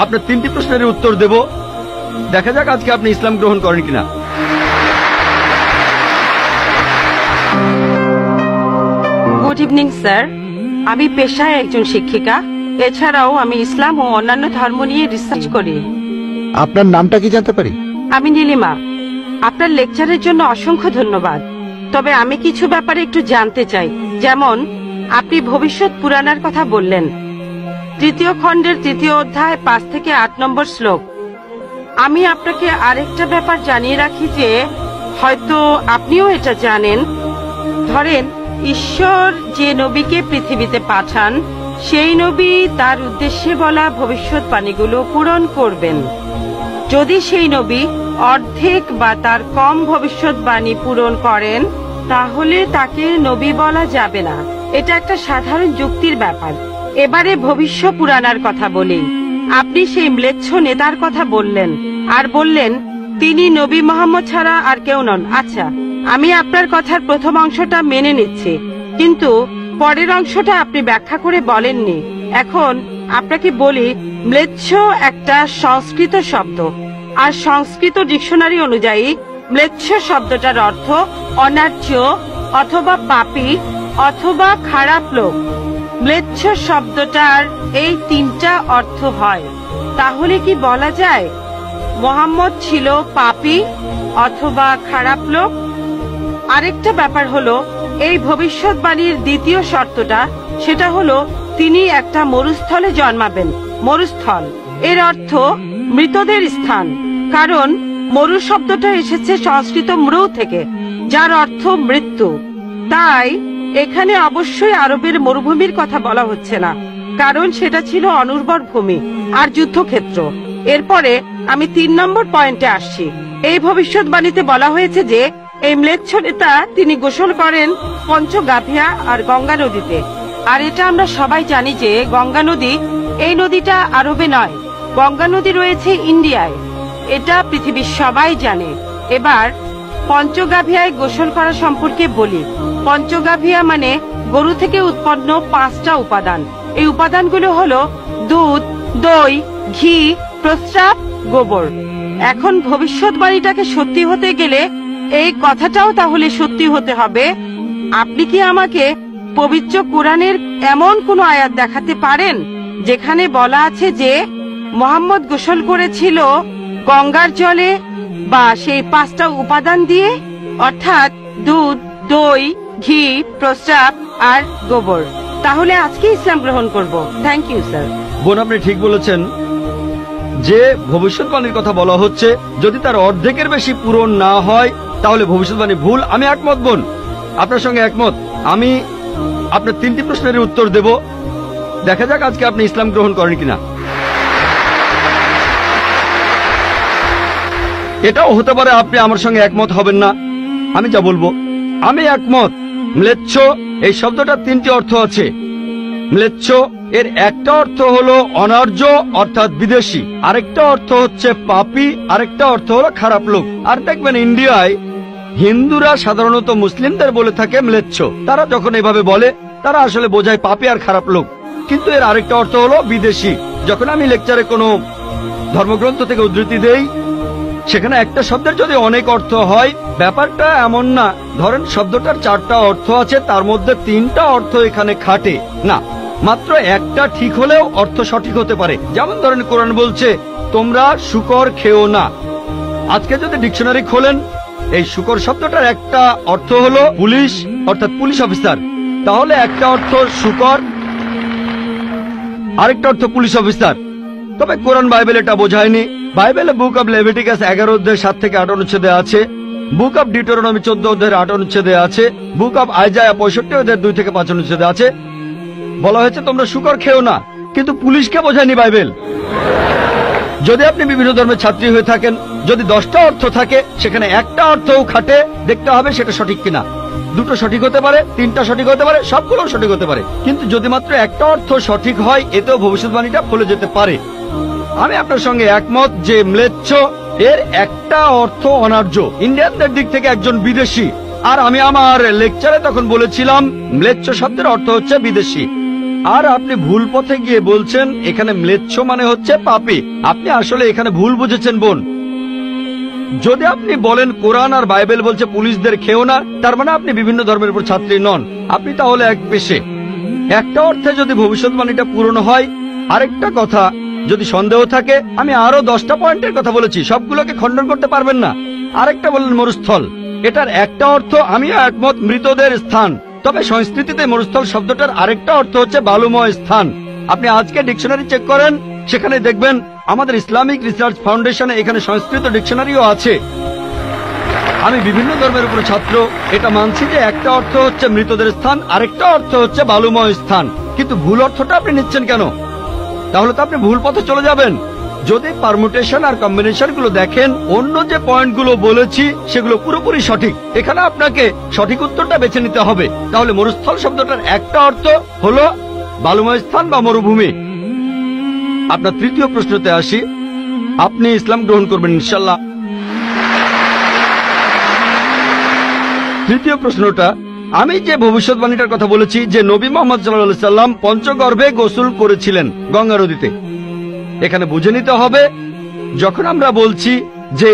আপনার 3টি প্রশ্নের উত্তর দেব, দেখা যাক আজকে আপনি ইসলাম গ্রহণ করেন কিনা। গুড ইভিনিং স্যার, আমি পেশায় একজন শিক্ষিকা। এছাড়াও আমি ইসলাম ও অন্যান্য ধর্ম নিয়ে রিসার্চ করি। আপনার নামটা কি জানতে পারি? আমি নীলিমা। আপনার লেকচারের জন্য অসংখ্য ধন্যবাদ। তবে আমি কিছু ব্যাপারে একটু জানতে চাই। যেমন আপনি ভবিষ্যৎ পুরাণের কথা বললেন, 3য় খণ্ডের 3য় অধ্যায় 5 থেকে 8 নম্বর শ্লোক। আমি আপনাকে আরেকটা ব্যাপার জানিয়ে রাখি যে হয়তো আপনিও এটা জানেন। ধরেন ঈশ্বর যে নবীকে পৃথিবীতে পাঠান, সেই নবী তার উদ্দেশ্যে বলা ভবিষ্যৎবাণীগুলো পূরণ করবেন। যদি সেই নবী অর্ধেক বা তার কম ভবিষ্যৎবাণী পূরণ করেন, তাহলে তাকে নবী বলা যাবে না। এটা একটা সাধারণ যুক্তির ব্যাপার। এবারে ভবিষ্য পুরাণার কথা বলি। আপনি সেই ম্লেচ্ছ নেতার কথা বললেন আর বললেন তিনি নবী মোহাম্মদ ছাড়া আর কেউ নন। আচ্ছা, আমি আপনার কথার প্রথম অংশটা মেনে নিচ্ছি, কিন্তু পরের অংশটা আপনি ব্যাখ্যা করে বলেননি। এখন আপনাকে বলি, ম্লেচ্ছ একটা সংস্কৃত শব্দ, আর সংস্কৃত ডিকশনারি অনুযায়ী ম্লেচ্ছ শব্দটার অর্থ অনার্য অথবা পাপী অথবা খারাপ লোক। ম্লেচ্ছ শব্দটার এই 3টা অর্থ হয়। তাহলে কি বলা যায় মোহাম্মদ ছিল পাপী অথবা খারাপ লোক? আরেকটা ব্যাপার হলো, এই ভবিষ্যৎবাণীর দ্বিতীয় শর্তটা, সেটা হলো তিনি একটা মরুস্থলে জন্মাবেন। মরুস্থল এর অর্থ মৃতদের স্থান, কারণ মরু শব্দটা এসেছে সংস্কৃত মৃ থেকে, যার অর্থ মৃত্যু। তাই এখানে অবশ্যই আরবের মরুভূমির কথা বলা হচ্ছে না, কারণ সেটা ছিল অনুর্বর ভূমি আর যুদ্ধক্ষেত্র। এরপরে আমি 3 নম্বর পয়েন্টে আসছি। এই ভবিষ্যৎবাণীতে বলা হয়েছে যে এই ম্লেচ্ছ নেতা তিনি গোসল করেন পঞ্চগাভিয়া আর গঙ্গা নদীতে। আর এটা আমরা সবাই জানি যে গঙ্গা নদী, এই নদীটা আরবে নয়, গঙ্গা নদী রয়েছে ইন্ডিয়ায়। এটা পৃথিবীর সবাই জানে। এবার পঞ্চগাভিয়ায় গোসল করা সম্পর্কে বলি। পঞ্চগাভিয়া মানে গরু থেকে উৎপন্ন 5টা উপাদান। এই উপাদানগুলো হলো দুধ, দই, ঘি, প্রস্রাব, গোবর। এখন ভবিষ্যৎবাণীটাকে সত্যি হতে গেলে এই কথাটাও তাহলে সত্যি হতে হবে। আপনি কি আমাকে পবিত্র কোরআনের এমন কোন আয়াত দেখাতে পারেন যেখানে বলা আছে যে মোহাম্মদ গোসল করেছিল গঙ্গার জলে বা সেই 5টা উপাদান দিয়ে, অর্থাৎ দুধ, দই, ঘি, প্রস্রাব আর গোবর? তাহলে আজকে ইসলাম গ্রহণ করব। Thank you sir. বোন, আপনি ঠিক বলেছেন যে ভবিষ্যৎবাণীর কথা বলা হচ্ছে, যদি তার অর্ধেকের বেশি পূরণ না হয় তাহলে ভবিষ্যৎবাণী ভুল। আমি একমত বোন, আপনার সঙ্গে একমত। আমি আপনার 3টি প্রশ্নের উত্তর দেব, দেখা যাক আজকে আপনি ইসলাম গ্রহণ করেন কিনা। এটাও হতে পারে আপনি আমার সঙ্গে একমত হবেন না। আমি যা বলবো, আমি একমত। ম্লেচ্ছ এই শব্দটার 3টি অর্থ আছে। ম্লেচ্ছ এর একটা অর্থ হলো অনার্য অর্থাৎ বিদেশি, আরেকটা অর্থ হচ্ছে পাপী, আরেকটা অর্থ হলো খারাপ লোক। আর দেখবেন ইন্ডিয়ায় হিন্দুরা সাধারণত মুসলিমদের বলে থাকে ম্লেচ্ছ। তারা যখন এভাবে বলে তারা আসলে বোঝায় পাপী আর খারাপ লোক, কিন্তু এর আরেকটা অর্থ হলো বিদেশি। যখন আমি লেকচারে কোনো ধর্মগ্রন্থ থেকে উদ্ধৃতি দেই, সেখানে একটা শব্দের যদি অনেক অর্থ হয়, ব্যাপারটা এমন না ধরেন শব্দটার 4টা অর্থ আছে, তার মধ্যে 3টা অর্থ এখানে খাটে না, মাত্র একটা ঠিক হলেও অর্থ সঠিক হতে পারে। যেমন ধরেন কোরআন বলছে তোমরা শূকর খেও না। আজকে যদি ডিকশনারি খোলেন, এই শূকর শব্দটার একটা অর্থ হলো পুলিশ অর্থাৎ পুলিশ অফিসার, তাহলে একটা অর্থ শূকর, আরেকটা অর্থ পুলিশ অফিসার। তবে কোরআন বাইবেল এটা বোঝায়নি। বাইবেলে বুক অব লেভিটিকাস 11 অধ্যায় 7 থেকে 8 অনুচ্ছেদে আছে, বুক অব ডিউটেরোনমি 14 অধ্যায়ের 8 অনুচ্ছেদে আছে, বুক অব আইজায়া 65 অধ্যায়ের 2 থেকে 5 অনুচ্ছেদে আছে, বলা হয়েছে তোমরা শূকর খেও না, কিন্তু পুলিশকে বোঝায়নি বাইবেল। যদি আপনি বিভিন্ন ধর্মের ছাত্রী হয়ে থাকেন, যদি 10টা অর্থ থাকে সেখানে একটা অর্থও খাটে, দেখতে হবে সেটা সঠিক কিনা। 2টো সঠিক হতে পারে, 3টা সঠিক হতে পারে, সবগুলো সঠিক হতে পারে, কিন্তু যদি মাত্র একটা অর্থ সঠিক হয় এতেও ভবিষ্যৎবাণীটা ফলে যেতে পারে। আমি আপনার সঙ্গে একমত যে ম্লেচ্ছ এর একটা অর্থ অনার্য, ইন্ডিয়ানদের দিক থেকে একজন বিদেশি। আর আমি আমার লেকচারে তখন বলেছিলাম ম্লেচ্ছ শব্দের অর্থ হচ্ছে বিদেশি। আর আপনি ভুল পথে গিয়ে বলছেন এখানে ম্লেচ্ছ মানে হচ্ছে পাপী। আপনি আসলে এখানে ভুল বুঝেছেন বোন। যদি আপনি বলেন কোরআন আর বাইবেল বলছে পুলিশদের খেও না, তার মানে আপনি বিভিন্ন ধর্মের উপর ছাত্রী নন, আপনি তাহলে এক পেশে। একটা অর্থে যদি ভবিষ্যৎবাণীটা পূরণ হয়, আরেকটা কথা যদি সন্দেহ থাকে, আমি আরো 10টা পয়েন্টের কথা বলেছি, সবগুলোকে খণ্ডন করতে পারবেন না। আরেকটা বললেন মরুস্থল, এটার একটা অর্থ আমিও একমত, মৃতদের স্থান। তবে সংস্কৃতিতে মরুস্থল শব্দটার আরেকটা অর্থ হচ্ছে বালুময় স্থান। আপনি আজকে ডিকশনারি চেক করেন, সেখানে দেখবেন আমাদের ইসলামিক রিসার্চ ফাউন্ডেশনে এখানে সংস্কৃত ডিকশনারিও আছে। আমি বিভিন্ন ধর্মের উপরে ছাত্র, এটা মানছি যে একটা অর্থ হচ্ছে মৃতদের স্থান, আরেকটা অর্থ হচ্ছে বালুময় স্থান। কিন্তু ভুল অর্থটা আপনি নিচ্ছেন কেন? তাহলে তো আপনি ভুল পথে চলে যাবেন। যদি পারমুটেশন আর কম্বিনেশন গুলো দেখেন, অন্য যে পয়েন্টগুলো বলেছি সেগুলো পুরোপুরি সঠিক। এখানে আপনাকে সঠিক উত্তরটা বেছে নিতে হবে। তাহলে মরুস্থল শব্দটার একটা অর্থ হলো বালুময় স্থান বা মরুভূমি। আপনার তৃতীয় প্রশ্নতে আসি, আপনি ইসলাম গ্রহণ করবেন ইনশাল্লাহ। তৃতীয় প্রশ্নটা, আমি যে ভবিষ্যৎবাণীটার কথা বলেছি যে নবী মোহাম্মদ সাল্লাল্লাহু আলাইহি সাল্লাম পঞ্চগর্ভে গোসল করেছিলেন গঙ্গা নদীতে, এখানে বুঝে নিতে হবে যখন আমরা বলছি যে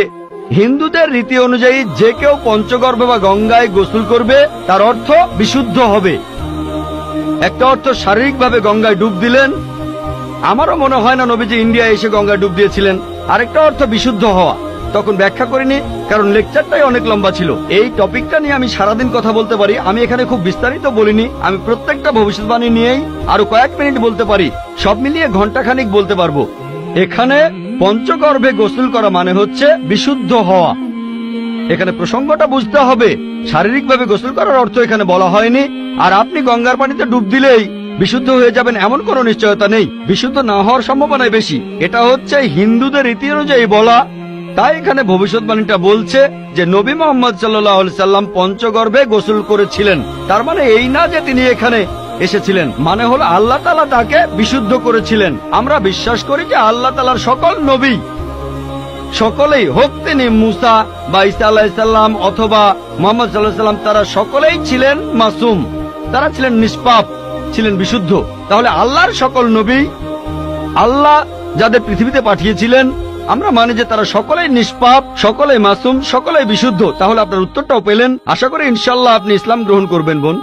হিন্দুদের রীতি অনুযায়ী যে কেউ পঞ্চগর্ভে বা গঙ্গায় গোসল করবে তার অর্থ বিশুদ্ধ হবে। একটা অর্থ শারীরিকভাবে গঙ্গায় ডুব দিলেন, আমারও মনে হয় না নবীজি ইন্ডিয়া এসে গঙ্গায় ডুব দিয়েছিলেন। আরেকটা অর্থ বিশুদ্ধ হওয়া, তখন ব্যাখ্যা করিনি কারণ লেকচারটাই অনেক লম্বা ছিল। এই টপিকটা নিয়ে আমি সারাদিন কথা বলতে পারি, আমি এখানে খুব বিস্তারিত বলিনি। আমি প্রত্যেকটা ভবিষ্যৎবাণী নিয়েই আরো কয়েক মিনিট বলতে পারি, সব মিলিয়ে ঘন্টাখানিক বলতে পারবো। এখানে পঞ্চগর্ভে গোসল করা মানে হচ্ছে বিশুদ্ধ হওয়া। এখানে প্রসঙ্গটা বুঝতে হবে, শারীরিকভাবে গোসল করার অর্থ এখানে বলা হয়নি। আর আপনি গঙ্গার পানিতে ডুব দিলেই বিশুদ্ধ হয়ে যাবেন এমন কোনো নিশ্চয়তা নেই, বিশুদ্ধ না হওয়ার সম্ভাবনাই বেশি। এটা হচ্ছে হিন্দুদের রীতি অনুযায়ী বলা। তাই এখানে ভবিষ্যৎবাণীটা বলছে যে নবী মোহাম্মদ সাল্লাল্লাহু আলাইহি সাল্লাম পঞ্চগর্ভে গোসল করেছিলেন। তার মানে এই না যে তিনি এখানে এসেছিলেন, মানে হলো আল্লাহ তাআলা তাকে বিশুদ্ধ করেছিলেন। আমরা বিশ্বাস করি যে আল্লাহ তাআলার সকল নবী, সকলেই হোক তিনি মুসা বা ঈসা আলাইহিস সালাম অথবা মুহাম্মদ সাল্লাল্লাহু আলাইহি সাল্লাম, তারা সকলেই ছিলেন মাসুম, তারা ছিলেন নিষ্পাপ, ছিলেন বিশুদ্ধ। তাহলে আল্লাহর সকল নবী, আল্লাহ যাদের পৃথিবীতে পাঠিয়েছিলেন, আমরা মানি যে তারা সকলেই নিষ্পাপ, সকলেই মাসুম, সকলেই বিশুদ্ধ। তাহলে আপনার উত্তরটাও পেলেন। আশা করি ইনশাআল্লাহ আপনি ইসলাম গ্রহণ করবেন বোন।